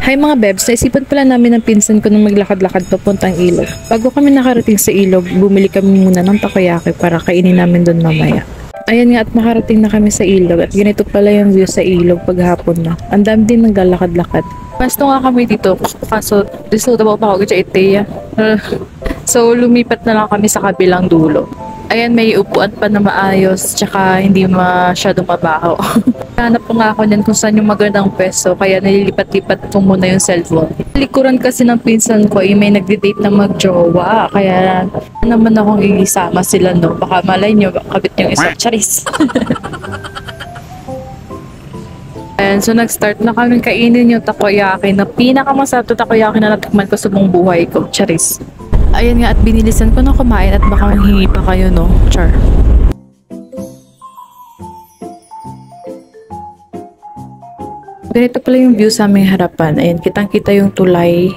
Hi mga bebs, naisipan pala namin ng pinsan ko nung maglakad-lakad papuntang ilog. Bago kami nakarating sa ilog, bumili kami muna ng takoyaki para kainin namin doon mamaya. Ayan nga at nakarating na kami sa ilog at ganito pala yung view sa ilog paghapon na. Ang dami din naglalakad-lakad. Pasto nga kami dito, kaso disutable pa ako kaya iteya. So lumipat na lang kami sa kabilang dulo. Ayan, may upuan pa na maayos, tsaka hindi masyadong mabaho. Hanap po nga ako niyan kung saan yung magandang pwesto, kaya nililipat-lipat ko muna yung cellphone. Likuran kasi ng pinsan ko, may nagde-date na mag-jowa, kaya naman akong isama sila, no? Baka malay nyo, kabit yung isa. Charis! Ayan, so nag-start na kami kainin yung takoyaki na pinakamasarap na takoyaki na natikman ko sa buong buhay ko. Charis! Ayan nga at binilisan ko na kumain at baka manghingi pa kayo, no? Char. Ganito pala yung view sa aming harapan. Ayan, kitang-kita yung tulay.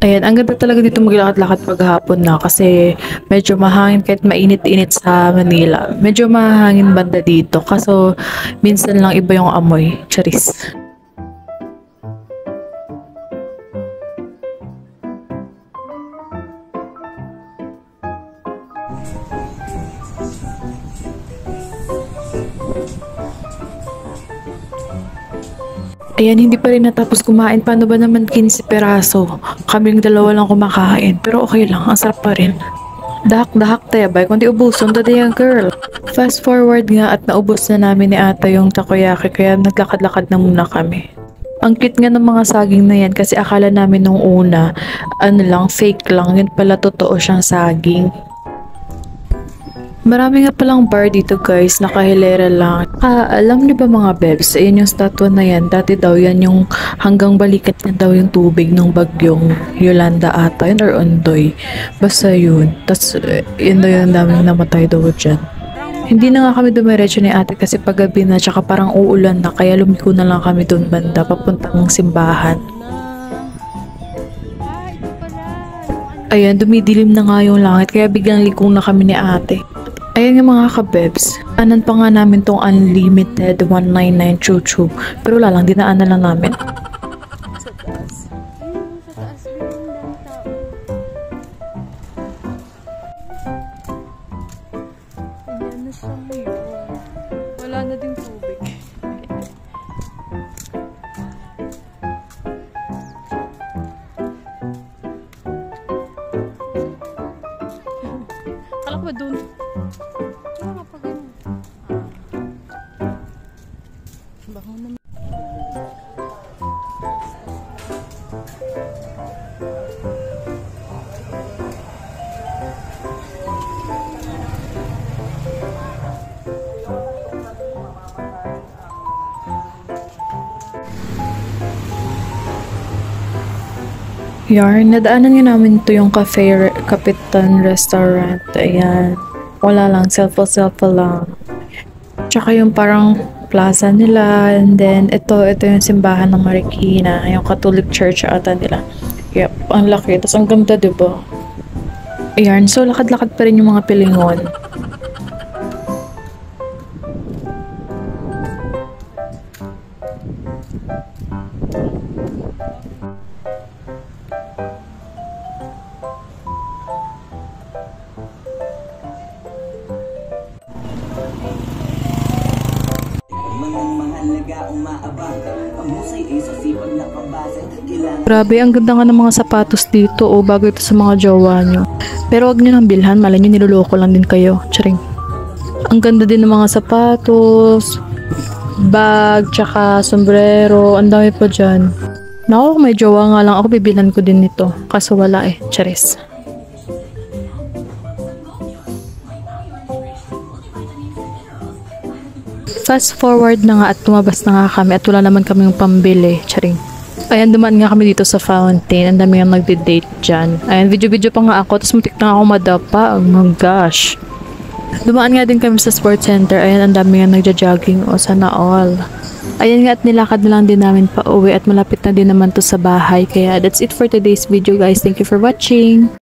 Ayan, ang ganda talaga dito maglakad-lakad paghapon na kasi medyo mahangin kahit mainit-init sa Manila. Medyo mahangin banda dito kaso minsan lang iba yung amoy. Charis. Ayan, hindi pa rin natapos kumain. Paano ba naman 15 peraso? Kaming dalawa lang kumakain. Pero okay lang, ang sarap pa rin. Dahak-dahak tayo bay, kundi ubuson dadaya girl. Fast forward nga at naubos na namin ni ata yung takoyaki kaya naglakad-lakad na muna kami. Ang cute nga ng mga saging na yan kasi akala namin nung una, fake lang. Yun pala totoo siyang saging. Marami nga palang bar dito guys, nakahilera lang. Alam niyo ba mga bebs, ayun yung statue na yan, dati daw yan yung hanggang balikat niya daw yung tubig ng bagyong Yolanda ata, yun or Ondoy. Basta yun, tas yun daw yung daming namatay daw dyan. Hindi na nga kami dumiretso ni ate kasi paggabi na tsaka parang uulan na kaya lumiko na lang kami doon banda papuntang simbahan. Ayan, dumidilim na nga yung langit kaya biglang likong na kami ni ate. Ayan nga mga kabebs, anan pa nga namin tong unlimited 199 chuchu, pero wala lang, dinaan na lang namin. Sa taas. Sa taas din yung tao. Ayan na siya ngayon. Wala na din tubig. Kala ko ba dun? Yarn, nadaanan nga namin to yung Kapitan Restaurant. Ayan. Wala lang, selfie lang. Tsaka yung parang plaza nila. And then, ito yung simbahan ng Marikina. Yung Catholic Church ata nila. Yep, ang laki. Tapos ang ganda, diba? Ayan, so lakad-lakad pa rin yung mga pilingon. Grabe, ang ganda nga ng mga sapatos dito o bago ito sa mga jowa nyo. Pero wag nyo nang bilhan, malay nyo niloloko lang din kayo. Charing. Ang ganda din ng mga sapatos, bag, tsaka sombrero, ang dami pa dyan. Naku, may jowa nga lang ako, bibilhan ko din nito. Kaso wala eh, charis. Fast forward na nga at tumabas na nga kami at wala naman kaming pambili. Charing. Ayan, dumaan nga kami dito sa fountain. Ang dami nga nagde-date dyan. Ayan, video-video pa nga ako. Tapos mutik na ako madapa. Oh my gosh. Dumaan nga din kami sa sports center. Ayan, ang dami nga nagja-jogging. O, sana all. Ayan nga at nilakad na lang din namin pa uwi. At malapit na din naman to sa bahay. Kaya that's it for today's video guys. Thank you for watching.